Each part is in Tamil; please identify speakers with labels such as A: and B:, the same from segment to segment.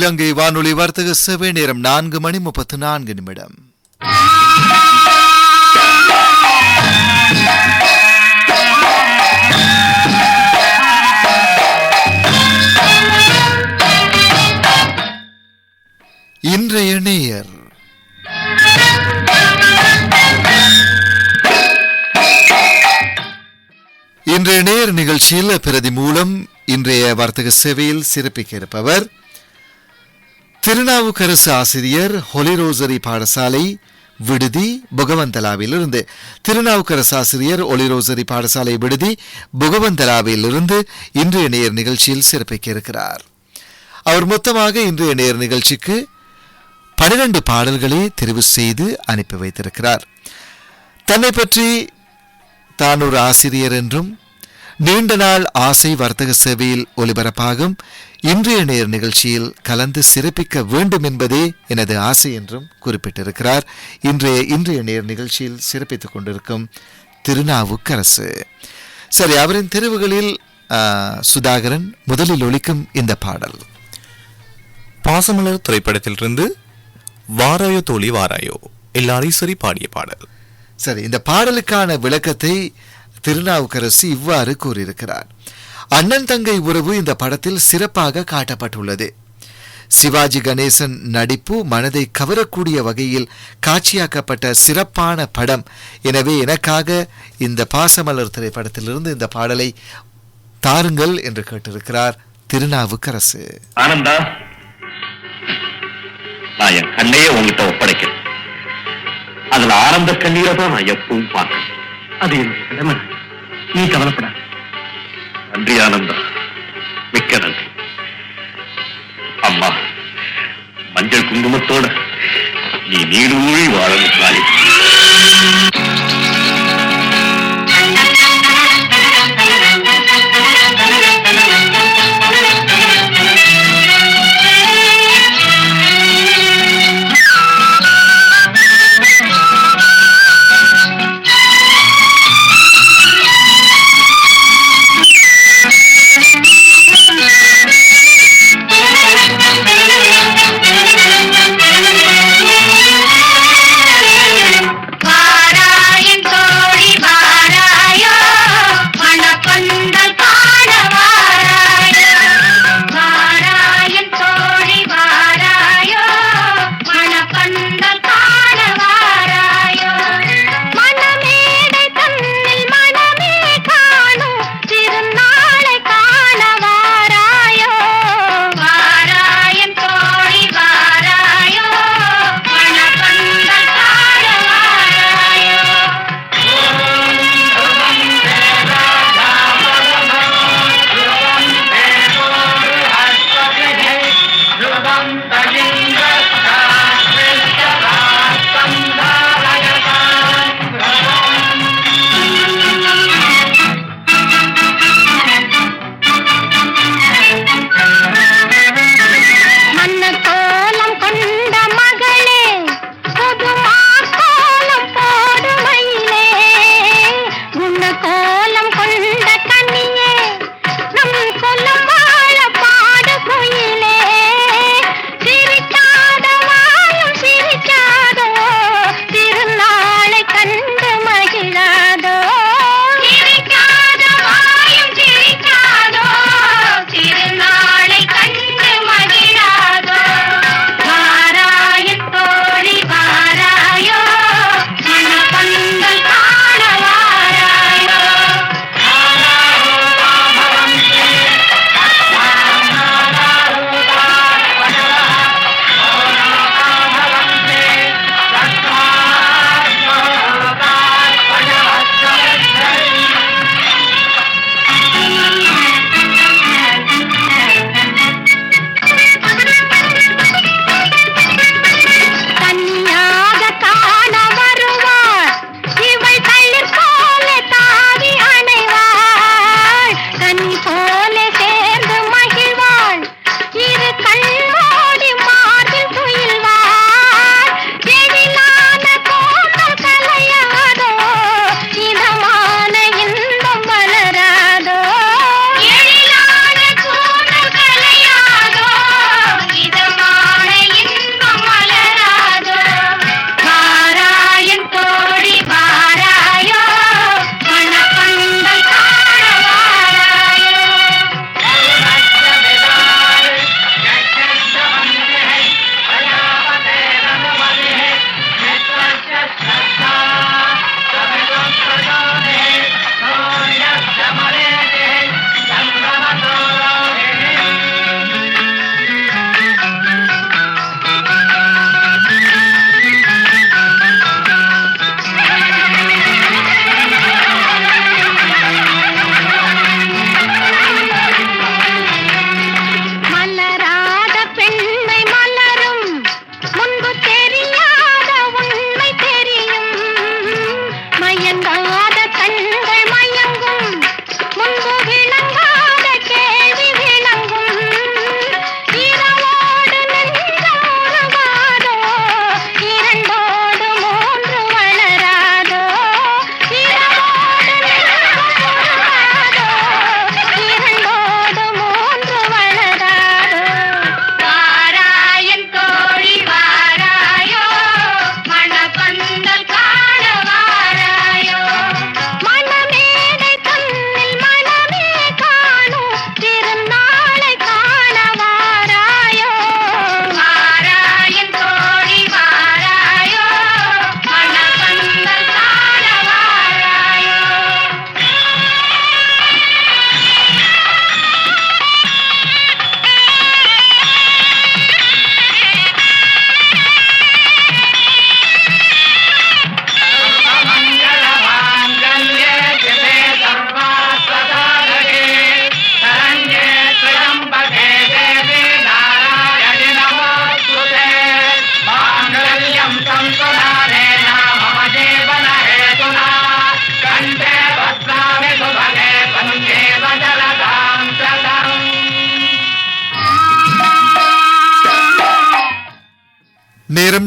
A: இலங்கை வானொலி வர்த்தக சேவை நேரம் 4:34. இன்றைய நேயர் நிகழ்ச்சியில் பிரதி மூலம் இன்றைய வர்த்தக சேவையில் சிறப்பிக்க இருப்பவர் திருநாவுக்கரசு ஆசிரியர் ஹொலி ரோசரி பாடசாலை விடுதி புகவந்தலாவிலிருந்து. திருநாவுக்கரசு ஆசிரியர் ஒலி ரோசரி பாடசாலை விடுதி புகவந்தலாவிலிருந்து இன்றைய நேர் நிகழ்ச்சியில் சிறப்பிக்க இருக்கிறார். அவர் மொத்தமாக இன்றைய நேர் நிகழ்ச்சிக்கு 12 பாடல்களை தெரிவு செய்து அனுப்பி வைத்திருக்கிறார். தன்னை பற்றி தான் ஒரு ஆசிரியர் என்றும் நீண்ட நாள் ஆசை வர்த்தக சேவையில் ஒலிபரப்பாகும் இன்றைய நேர் நிகழ்ச்சியில் கலந்து சிறப்பிக்க வேண்டும் என்பதே எனது ஆசை என்றும் குறிப்பிட்டிருக்கிறார். இன்றைய நேர் நிகழ்ச்சியில் சிறப்பித்துக் கொண்டிருக்கும் திருநாவுக்கரசு. சரி, அவரின் தெரிவுகளில் சுதாகரன் முதலில் ஒலிக்கும் இந்த பாடல்
B: பாசமலர் திரைப்படத்திலிருந்து வாராயோ தோழி வாராயோ எல்லாரீஸ்வரி பாடிய பாடல்.
A: சரி, இந்த பாடலுக்கான விளக்கத்தை திருநாவுக்கரசு இவ்வாறு கூறியிருக்கிறார். அண்ணன் தங்கை உறவு இந்த படத்தில் சிறப்பாக காட்டப்பட்டுள்ளது. சிவாஜி கணேசன் நடிப்பு மனதை கவரக்கூடிய வகையில் காட்சியாக்கப்பட்ட சிறப்பான படம். எனவே எனக்காக இந்த பாசமலர் திரைப்படத்திலிருந்து இந்த பாடலை தாருங்கள் என்று கேட்டிருக்கிறார் திருநாவுக்கரசு.
C: ஆனந்தா, நான் என் கண்ணையே உங்ககிட்ட ஒப்படைக்கிறேன். அதுல ஆனந்த கண்ணீரை தான் நான் எப்பவும் பார்க்கிறேன். அது என்னுடைய கடமை. நீ கவலைப்படாத. நன்றி ஆனந்தா, மிக்க நன்றி. அம்மா, மஞ்சள் குங்குமத்தோட நீ நீடூழி வாழணும்.
D: Para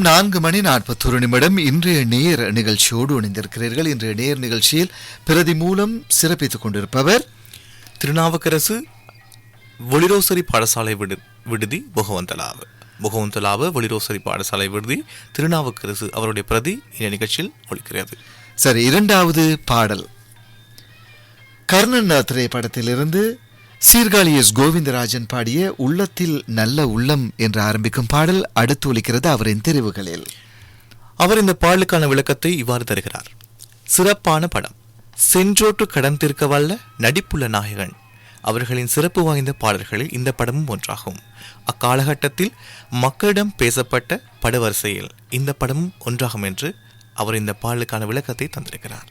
A: நேரம் 4:41. இன்றைய நேர் நிகழ்ச்சியோடு இணைந்திருக்கிறீர்கள். இன்றைய நேர் நிகழ்ச்சியில் பிரதி மூலம் சிறப்பித்துக் கொண்டிருப்பவர்
B: திருநாவுக்கரசு ஒளிரோசரி பாடசாலை விடுதி புகவந்தலாவு ஒளிரோசரி பாடசாலை விடுதி திருநாவுக்கரசு அவருடைய பிரதி இந்த நிகழ்ச்சியில் ஒலிக்கிறது.
A: சரி, இரண்டாவது பாடல் கர்ணன் திரைப்படத்திலிருந்து சீர்காழி எஸ் கோவிந்தராஜன் பாடிய உள்ளத்தில் நல்ல உள்ளம் என்று ஆரம்பிக்கும் பாடல் அடுத்து ஒலிக்கிறது அவரின் தெரிவுகளில்.
B: அவர் இந்த பாடலுக்கான விளக்கத்தை இவ்வாறு தருகிறார். சிறப்பான படம், சென்றோட்டு கடன் தீர்க்க வல்ல நடிப்புள்ள நாயகன் அவர்களின் சிறப்பு வாய்ந்த பாடல்களில் இந்த படமும் ஒன்றாகும். அக்காலகட்டத்தில் மக்களிடம் பேசப்பட்ட படவரிசையில் இந்த படமும் ஒன்றாகும் என்று அவர் இந்த பாடலுக்கான விளக்கத்தை தந்திருக்கிறார்.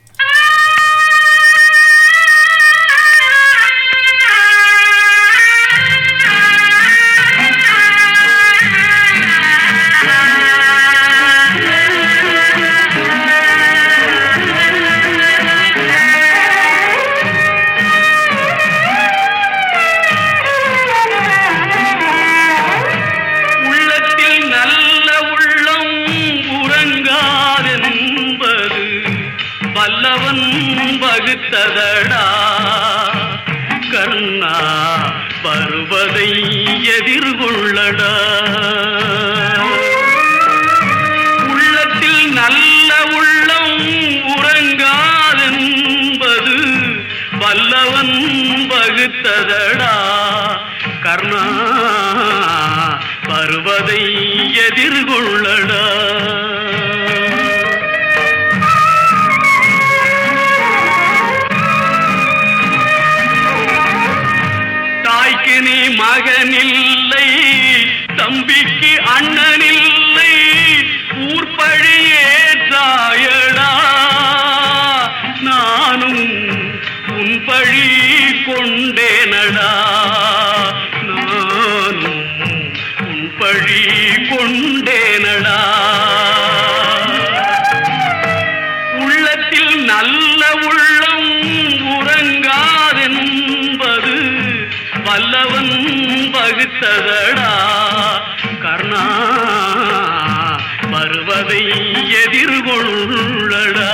D: வகுத்ததடா கண்ணா வருவதை எதிர்கொள்ளடா. உள்ளத்தில் நல்ல உள்ளம் உறங்காதென்பது வல்லவன் வகுத்ததடா கர்ணா வருவதை எதிர்கொள்ளடா. நீ மகனில்லை, தம்பிக்கு அண்ணனில்லை, ஊர்பழியே தாயடா. நானும் உன் பழி கொண்டேனடா, நானும் உன் பழி கொண்டேனடா. உள்ளத்தில் நல்ல உள்ளம் உறங்காதென்பது வல்லவன் வகுத்ததடா கர்ணா வருவதை எதிர்கொள்ளடா.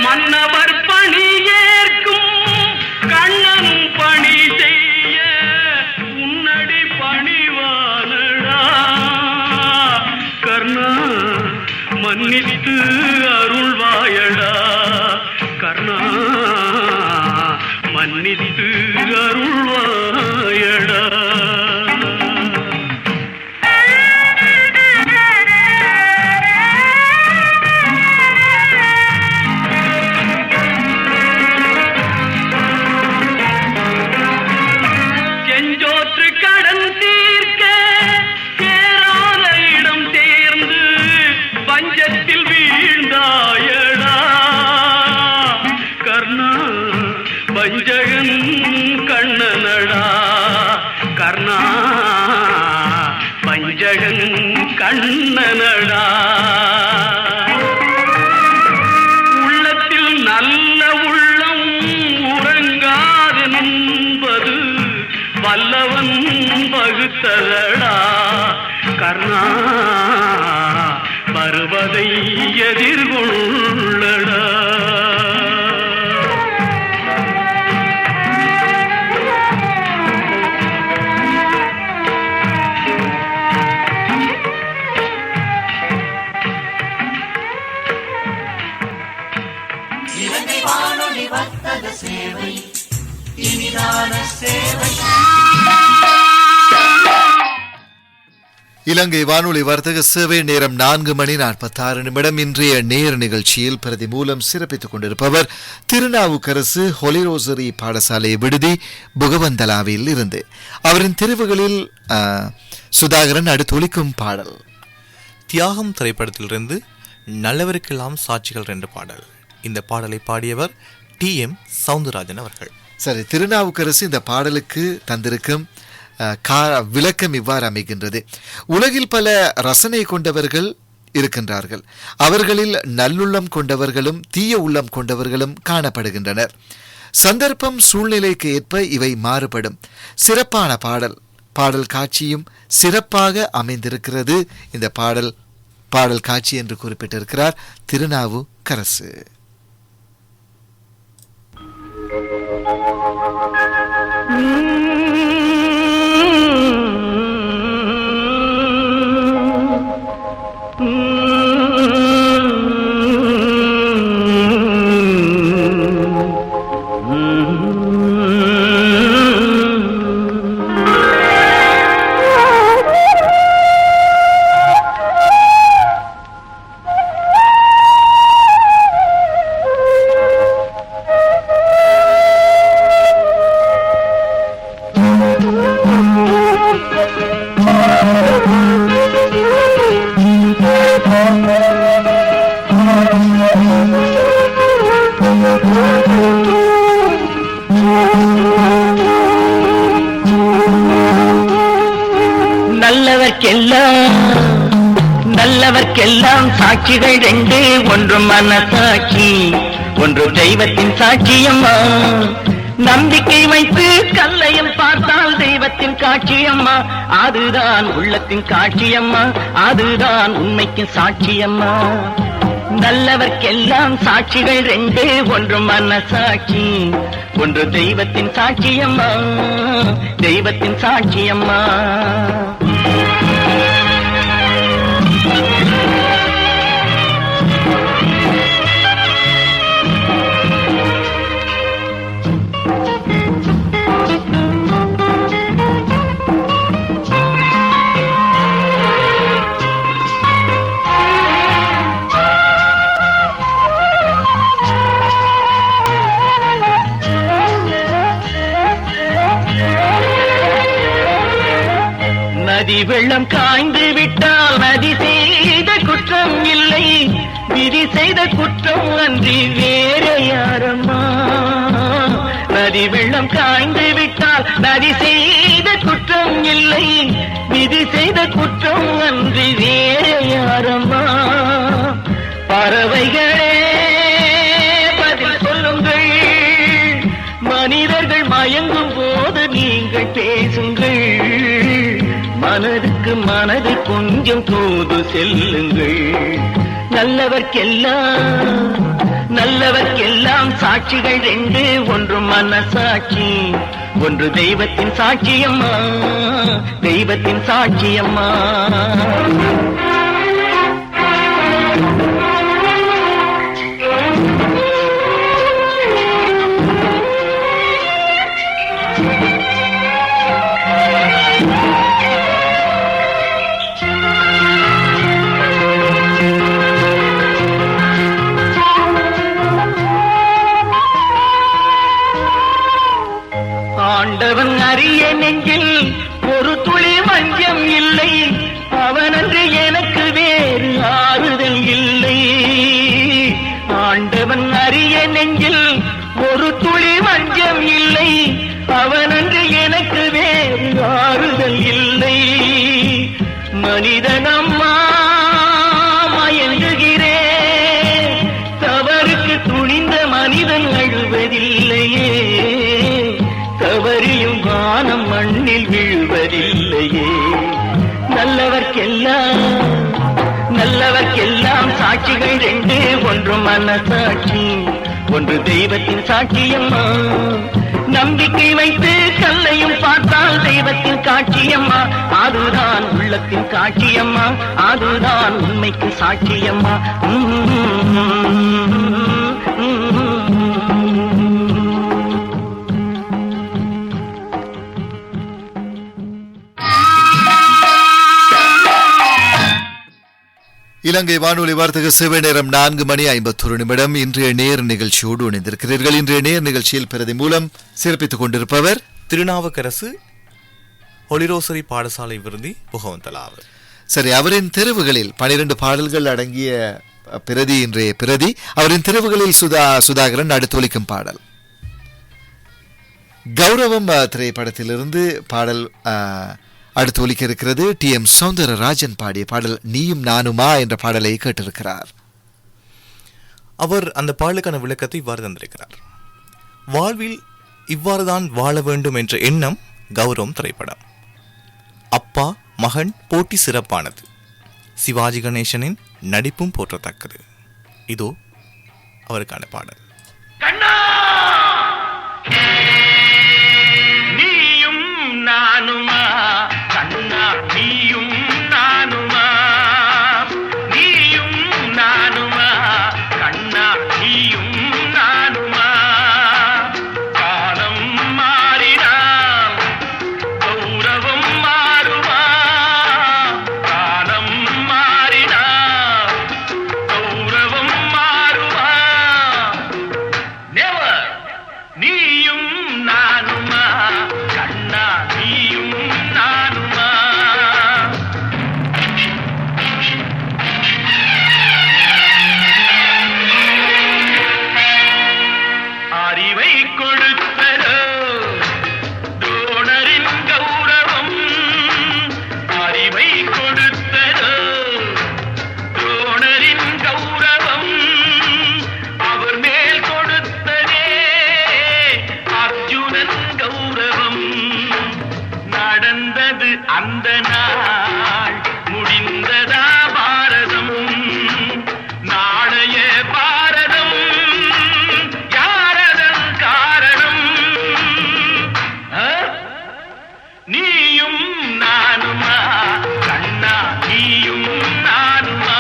D: மன்னவர் பணி ஏற்கும் கண்ணனும் பணி செய்ய உன்னடி பணிவானடா கர்ணா மன்னித்து அருள்வாயடா கர்ணா மன்னித்து அருள்வாயடா. செஞ்சோற்று கடன் தீர்க்க சேராத இடம் சேர்ந்து பஞ்சத்தில் வீழ்ந்தாயடா கர்ணா பஞ்சகன் கண்ணனடா கர்ணா பஞ்சகன் கண்ணனடா. உள்ளத்தில் நல்ல உள்ளம் உறங்காதென்பது வல்லவன் வகுத்ததடா கர்ணா வருவதை எதிர்கொள்ளடா.
A: இலங்கை வானொலி வர்த்தக சேவை நேரம் 4:46. இன்றைய நேர் நிகழ்ச்சியில் பிரதி மூலம் சிறப்பித்துக் கொண்டிருப்பவர் திருநாவுக்கரசு ஹொலிரோசரி பாடசாலை விடுதி புகவந்தலாவில் இருந்து. அவரின் தெரிவுகளில் சுதாகரன் அடுத்து ஒலிக்கும் பாடல்
B: தியாகம் திரைப்படத்திலிருந்து நல்லவருக்கெல்லாம் சாட்சிகள் என்ற பாடல். இந்த பாடலை பாடியவர் TM சவுந்தரராஜன் அவர்கள்.
A: சரி, திருநாவுக்கரசு இந்த பாடலுக்கு தந்திருக்கும் விளக்கம் இவ்வாறு அமைகின்றது. உலகில் பல ரசனை கொண்டவர்கள் இருக்கின்றார்கள். அவர்களில் நல்லுள்ளம் கொண்டவர்களும் தீய உள்ளம் கொண்டவர்களும் காணப்படுகின்றனர். சந்தர்ப்பம் சூழ்நிலைக்கு ஏற்ப இவை மாறுபடும். சிறப்பான பாடல் காட்சியும் சிறப்பாக அமைந்திருக்கிறது. இந்த பாடல் காட்சி என்று குறிப்பிட்டிருக்கிறார் திருநாவுக்கரசு.
E: நல்லவர்க்கெல்லாம் சாட்சிகள் ரெண்டு, ஒன்று மனசாட்சி, ஒன்று தெய்வத்தின் சாட்சியம்மா. நம்பிக்கை வைத்து கல்லையும் பார்த்தால் தெய்வத்தின் காட்சியம்மா. அதுதான் உள்ளத்தின் காட்சியம்மா, அதுதான் உண்மைக்கு சாட்சியம்மா. நல்லவர்க்கெல்லாம் சாட்சிகள் ரெண்டு, ஒன்று மனசாட்சி, ஒன்று தெய்வத்தின் சாட்சியம்மா, தெய்வத்தின் சாட்சியம்மா. நதி வெள்ளம் காய்ந்து விட்டால் நதி செய்த குற்றம் இல்லை, விதி செய்த குற்றம் அன்றி வேற யாரம்மா. நதி வெள்ளம் காய்ந்து விட்டால் நதி செய்த குற்றம் இல்லை, விதி செய்த குற்றம் அன்றி வேற யாரம்மா. பறவைகளே பதில் சொல்லுங்கள், மனிதர்கள் மயங்கும் போது நீங்கள் பேசுங்கள், மனதுக்கு மனதை கொஞ்சம் தூது செல்லுங்கள். நல்லவர்க்கெல்லாம் சாட்சிகள் ரெண்டு, ஒன்று மனசாட்சி, ஒன்று தெய்வத்தின் சாட்சியம்மா, தெய்வத்தின் சாட்சியம்மா. ஆண்டவன் அறிய நெஞ்சில் ஒரு துளி வஞ்சம் இல்லை, அவனன்று எனக்கு வேறு ஆறுதல் இல்லை. ஆண்டவன் அறிய நெஞ்சில் ஒரு துளி வஞ்சம் இல்லை, அவனன்று எனக்கு வேறு ஆறுதல் இல்லை. மனிதனம்மா மயங்குகிறேன், தவறுக்கு துணிந்த மனிதன் அழுவதில்லையே, தவறியும் வானம் மண்ணில் விழுவதில்லையே. நல்லவர்க்கெல்லாம் சாட்சிகள் ரெண்டு, ஒன்று மனசாட்சி, ஒன்று தெய்வத்தின் சாட்சியம்மா. நம்பிக்கை வைத்து கல்லையும் பார்த்தால் தெய்வத்தின் காட்சியம்மா, அதுதான் உள்ளத்தின் காட்சியம்மா, அதுதான் உண்மைக்கு சாட்சியம்மா.
A: இலங்கை வானொலி வார்த்தக சேவை நேரம் 4:51. இன்றைய நேர் நிகழ்ச்சியோடு இணைந்திருக்கிறீர்கள். இன்றைய நேர் நிகழ்ச்சியில் பிரதி மூலம் சிறப்பித்துக் கொண்டிருப்பவர்
B: திருநாவுக்கரசு, ஹொலிரோசரி பாடசாலை விருந்தி, புகவந்தலாவு.
A: சரி, அவரின் தெரிவுகளில் 12 பாடல்கள் அடங்கிய பிரதி இன்றைய பிரதி. அவரின் தெரிவுகளில் சுதாகரன் அடுத்தொலிக்கும் பாடல் கௌரவம் திரைப்படத்திலிருந்து பாடல் அடுத்து ஒலிக்க இருக்கிறது டி.எம். சௌந்தரராஜன் பாடிய பாடல் நீயும் நானுமா என்ற பாடலை கேட்டிருக்கிறார்.
B: அவர் அந்த பாடலுக்கான விளக்கத்தை இவ்வாறு தந்திருக்கிறார். வாழ்வில் இவ்வாறுதான் வாழ வேண்டும் என்ற எண்ணம் கௌரவம் திரைப்படம். அப்பா மகன் போட்டி சிறப்பானது. சிவாஜி கணேசனின் நடிப்பும் போற்றத்தக்கது. இதோ அவருக்கான பாடல்.
E: நீயும் நானுமா கண்ணா, நீயும் நானுமா, நீயும் நானுமா கண்ணா, நீயும் நானுமா. காலம் மாறினால் கௌரவம் மாறுமா, காலம் மாறினால் கௌரவம் மாறுமா. Never. நீயும் நானுமா கண்ணா, நீயும் நானுமா. அறிவை கொடுத்ததோ துரோணரின் கௌரவம், அறிவை கொடுத்ததோ துரோணரின் கௌரவம். அவர் மேல் கொடுத்ததே அர்ஜுனன் கௌரவம். நடந்தது அந்த நாள், முடிந்ததா பாரதம். நாளைய பாரதம் யாரதன் காரணம்? நீயும் நானுமா கண்ணா, நீயும் நானுமா.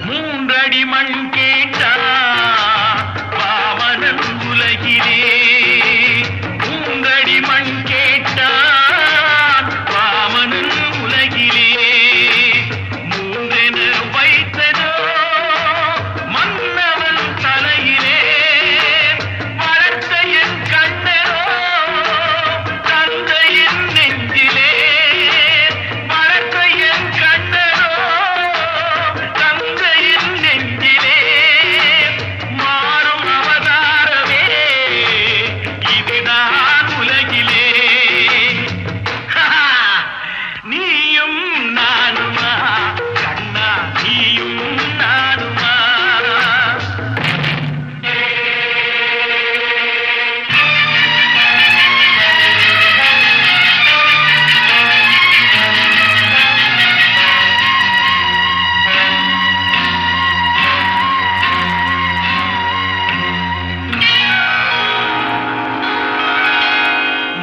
E: மூன்றடி மண் கேட்டா வாமனன் உலகிலே, மூன்றடி மண் கேட்டான் வாமனன் உலகிலே. மூன்றென வைத்ததோ மன்னவன் தலையிலே, வளர்த்த என் கண்ணரோ தந்தையின் நெஞ்சிலே. வளர்த்த என் கண்ணரோ தந்தையின் நெஞ்சிலே. மாறும் அவதாரமே இதுதான் உலகிலே. நீயும் நானுமா கண்ணா, நீயும் நானுமா.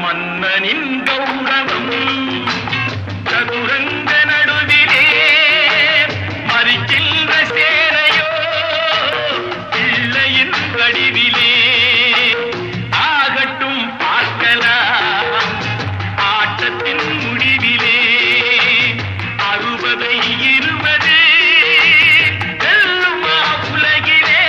E: மன்னனின் கௌரவம் சதுரங்க நடுவிலே, மறிக்கின்ற சேனையோ பிள்ளையின் வடிவிலே. ஆகட்டும் பார்க்கலாம் ஆட்டத்தின் முடிவிலே. 60 20 வெல்லுமா உலகிலே.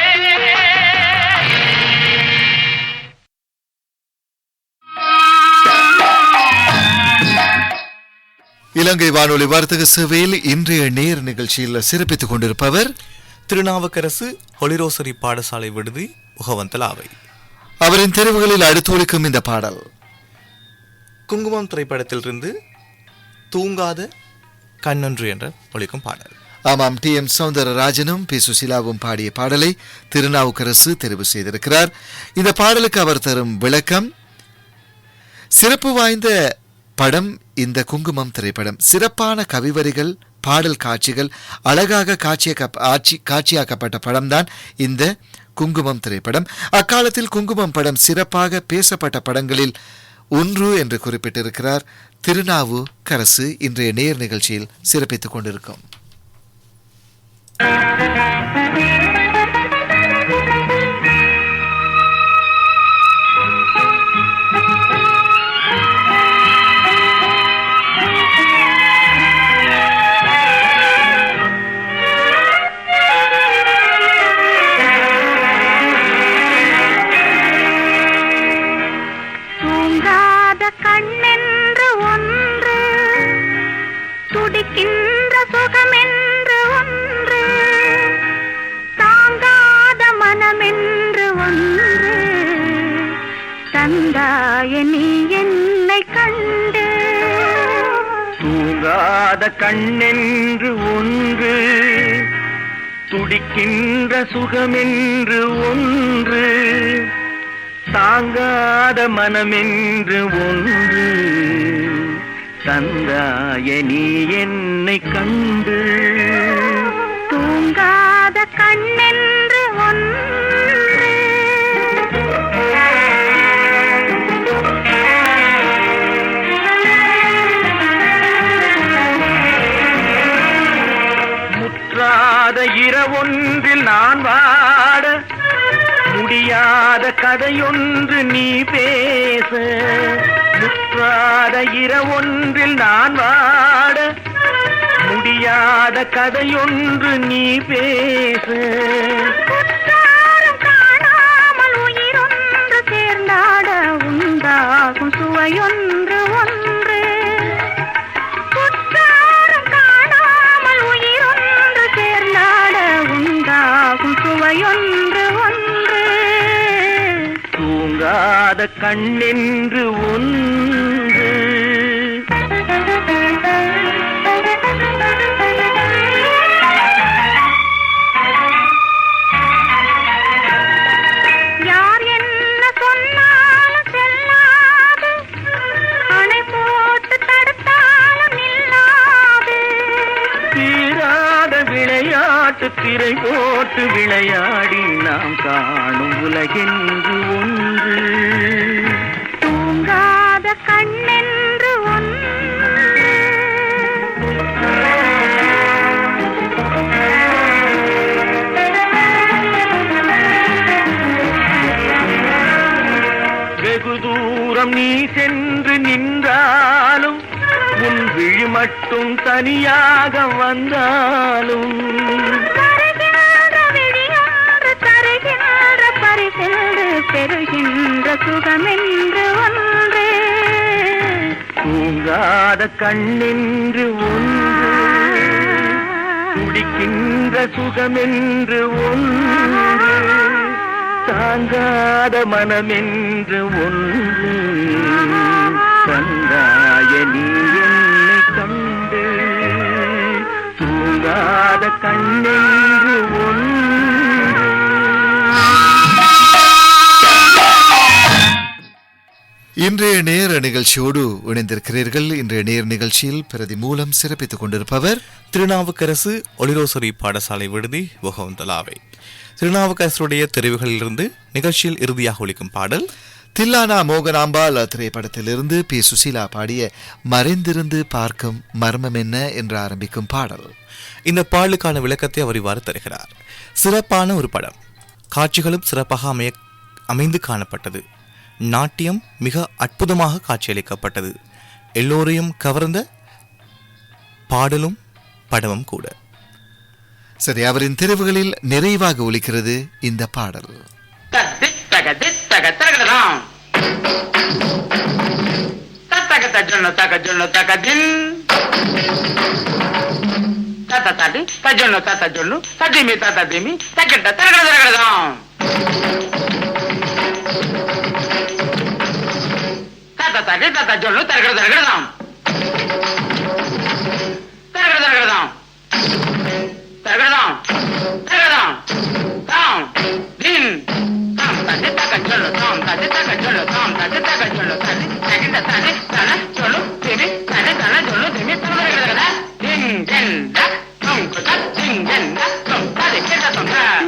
A: இலங்கை வானொலி வர்த்தக சேவையில் இன்றைய நேர் நிகழ்ச்சியில் சிறப்பித்துக் கொண்டிருப்பவர்
B: திருநாவுக்கரசு ஹொலிரோசரி பாடசாலை விடுதி முகவந்தலாவை.
A: அவரின் தெரிவுகளில் அடுத்து ஒலிக்கும் இந்த பாடல்
B: குங்குமம் திரைப்படத்திலிருந்து தூங்காத கண்ணொன்று என்ற ஒலிக்கும் பாடல்.
A: ஆமாம், டி.எம். சௌந்தரராஜனும் பி. சுசிலாவும் பாடிய பாடலை திருநாவுக்கரசு தெரிவு செய்திருக்கிறார். இந்த பாடலுக்கு அவர் தரும் விளக்கம்: சிறப்பு வாய்ந்த படம் இந்த குங்குமம் திரைப்படம். சிறப்பான கவிவரிகள், பாடல் காட்சிகள், அழகாக காட்சியாக்கப்பட்ட படம்தான் இந்த குங்குமம் திரைப்படம். அக்காலத்தில் குங்குமம் படம் சிறப்பாக பேசப்பட்ட படங்களில் ஒன்று என்று குறிப்பிட்டிருக்கிறார் திருநாவுக்கரசு. இன்றைய நேர் நிகழ்ச்சியில் சிறப்பித்துக் கொண்டிருக்கும்
E: தூங்காத கண்ணென்று ஒன்று, துடிக்கின்ற சுகமென்று ஒன்று, தாங்காத மனமென்று ஒன்று, தந்தாய நீ என்னை கண்டு.
F: தூங்காத கண்ணென்று ஒன்று,
E: முற்றாத இரவொன்றில் நான் வாட, முடியாத கதையொன்று நீ பேச. முற்றாத இரவொன்றில் நான் வாட, முடியாத கதையொன்று நீ பேச.
F: குற்றாலம் காணாமல் உயிரொன்று சேர்ந்தாட உண்டாகும் சுவையொன்று ஒன்று. குற்றாலம் காணாமல் உயிரொன்று சேர்ந்தாட உண்டாகும் சுவையொன்று ஒன்று.
E: தூங்காத கண்ணென்று ஒன்று.
F: யார் என்ன சொன்னாலும் செல்லாது, அணை போட்டு தடுத்தாலும் நில்லாது.
E: தீராத விளையாட்டு திரை போட்டு விளையாடி நாம் காணும் உலகென்று ஒன்று.
F: தூங்காத கண்ணென்று ஒன்று.
E: வெகு தூரம் நீ சென்று நின்றாலும், உன் விழி மட்டும் தனியாக வந்தாலும்,
F: வருகின்ற விழியொன்று தருகின்ற பரிசென்று பெறுகின்ற சுகமென்று ஒன்று.
E: தூங்காத கண்ணென்று ஒன்று, துடிக்கின்ற சுகமென்று ஒன்று, தாங்காத மனமென்று ஒன்று, தந்தாய நீ என்னை கண்டு. தூங்காத கண்ணென்று ஒன்று.
A: இன்றைய நேர நிகழ்ச்சியோடு இணைந்திருக்கிறீர்கள். இன்றைய நேர் நிகழ்ச்சியில் பிரதி மூலம் சிறப்பித்துக் கொண்டிருப்பவர்
B: திருநாவுக்கரசு ஒளிரோசரி பாடசாலை விடுதி பொகவந்தலாவை. திருநாவுக்கரசுடைய தெரிவுகளிலிருந்து நிகழ்ச்சியில் இறுதியாக ஒலிக்கும் பாடல்
A: தில்லானா மோகனாம்பாள் திரைப்படத்திலிருந்து பி. சுசீலா பாடிய மறைந்திருந்து பார்க்கும் மர்மம் என்ன என்று ஆரம்பிக்கும் பாடல்.
B: இந்த பாடலுக்கான விளக்கத்தை அவர் இவ்வாறு தருகிறார். சிறப்பான ஒரு படம், காட்சிகளும் சிறப்பாக அமைந்து காணப்பட்டது. நாட்டியம் மிக அற்புதமாக காட்சியளிக்கப்பட்டது. எல்லோரையும் கவர்ந்த பாடலும் படமும் கூட.
A: சரி, அவரின் தெரிவுகளில் நிறைவாக ஒலிக்கிறது இந்த பாடல்.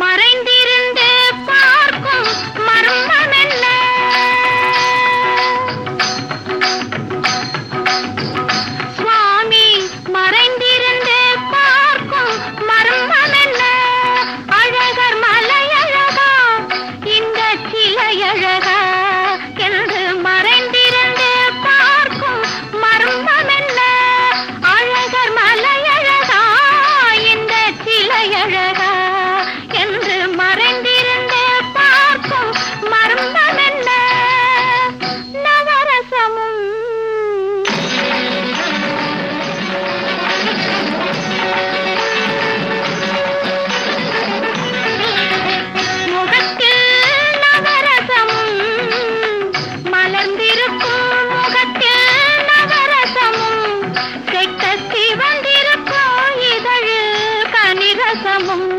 F: மறைந்திருந்து பார்க்கும் மர்மம் என்ன, பரவசமும்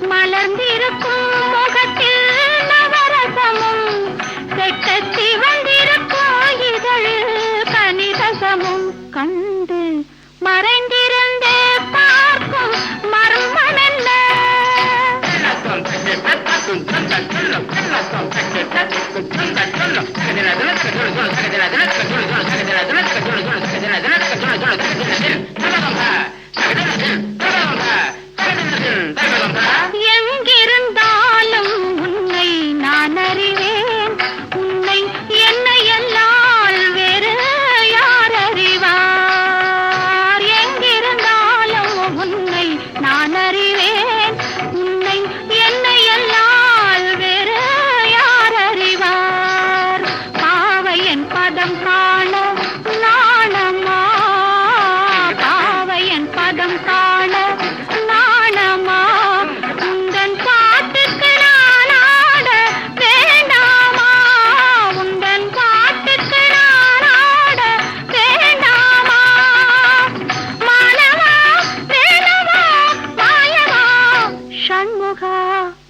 F: மலர்ந்திருக்கும் முகத்தில் நவரசமும் செட்டத்தி வந்திருக்கும் இதழில் கனிரசமும் கண்டு மறைந்திருந்தே பார்க்கும் மர்மம் என்ன எங்கிருந்தாலும் உன்னை நான் அறிவேன் உன்னை என்னை எல்லால் வேறு யார் அறிவார் எங்கிருந்தாலும் உன்னை நான் அறிவேன் உன்னை என்னை எல்லால் வேறு யார் அறிவார் பாவையன் பதம் காண நாணமா பாவையன் பதம் காண நாணமா உந்தன் பாட்டுக்கு நான் ஆட வேண்டாமா உந்தன் பாட்டுக்கு நான் ஆட வேண்டாமா மானவா வேலவா மாயவா சண்முகா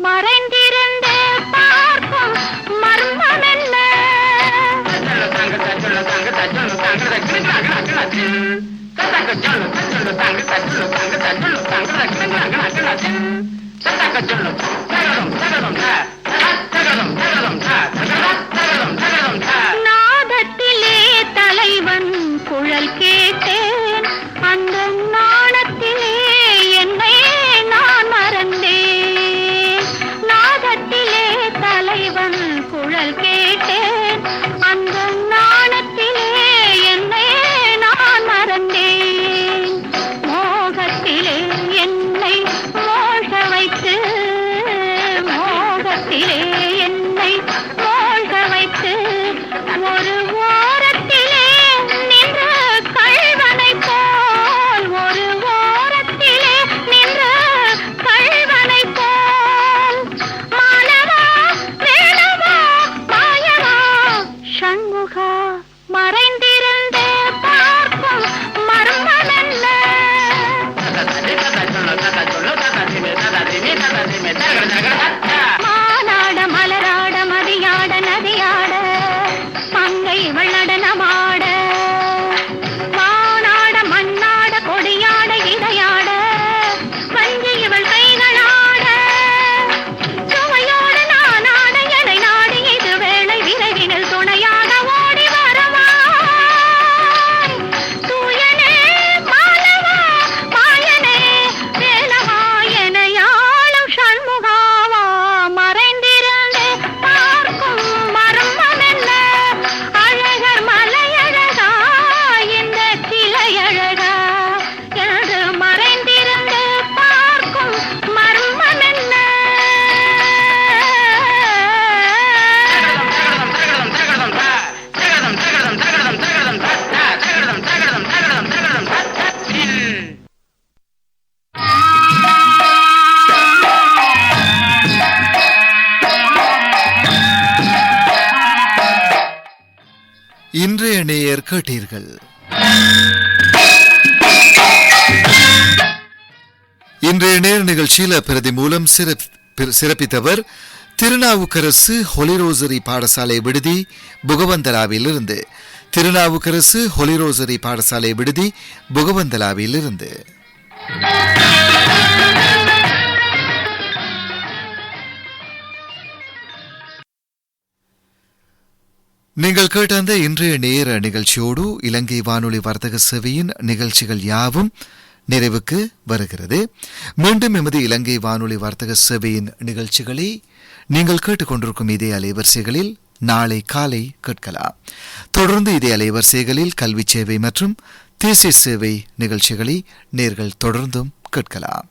F: மறைந்திருந்தே பார்க்கும் மர்மம் என்ன நாதத்திலே தலைவன் குழல் கேட்டேன் அந்த நாணத்திலே என்னை நான் மறந்தேன் நாதத்திலே தலைவன் குழல் கேட்டேன் அந்த நாணத்திலே என்னை நான் மறந்தேன் மோகத்திலே என்னை மோக வைத்து மோகத்திலே என்னை மோக வைத்து ஒரு ஓரத்திலே நின்ற கள்வனை போல் ஒரு ஓரத்திலே நின்ற கள்வனை போல் மானவா வேலவா மாயவா சண்முகா மறைந்திருந்தே பார்க்கும் மர்மம் என்ன மானாட மலராட மதியாட நதியாட மங்கை இவள் நடனமாட வானாட மண்ணாட கொடியாட இடையாட வஞ்சி இவள் கைகளாட சுவையோடு நானாட எனை நாடு இது வேளை விரைவினில் துணையாக ஓடி வரவாய் தூயனே மாலவா மாயனே வேலவா எனையாளும் சண்முகாவா மறைந்திருந்தே பார்க்கும் மர்மம் என்ன அழகர் மலையழகா இந்த சிலையழகா என்று மறைந்திருந்தே பார்க்கும் மர்மம் என்ன
A: இன்றைய நேயர் கேட்டீர்கள். இன்றைய நேர் நிகழ்ச்சியில் பிரதி மூலம் சிறப்பித்தவர் திருநாவுக்கரசு ஹொலிரோசரி பாடசாலை விடுதி புகவந்தலாவிலிருந்து. திருநாவுக்கரசு ஹொலிரோசரி பாடசாலை விடுதி புகவந்தலாவிலிருந்து. நீங்கள் கேட்ட அந்த இன்றைய நேர நிகழ்ச்சியோடு இலங்கை வானொலி வர்த்தக சேவையின் நிகழ்ச்சிகள் யாவும் நிறைவுக்கு வருகிறது. மீண்டும் எமது இலங்கை வானொலி வர்த்தக சேவையின் நிகழ்ச்சிகளை நீங்கள் கேட்டுக்கொண்டிருக்கும் இதே அலைவரிசைகளில் நாளை காலை கேட்கலாம். தொடர்ந்து இதே அலைவரிசைகளில் கல்வி சேவை மற்றும் தேசிய சேவை நிகழ்ச்சிகளை நேர்கள் தொடர்ந்தும் கேட்கலாம்.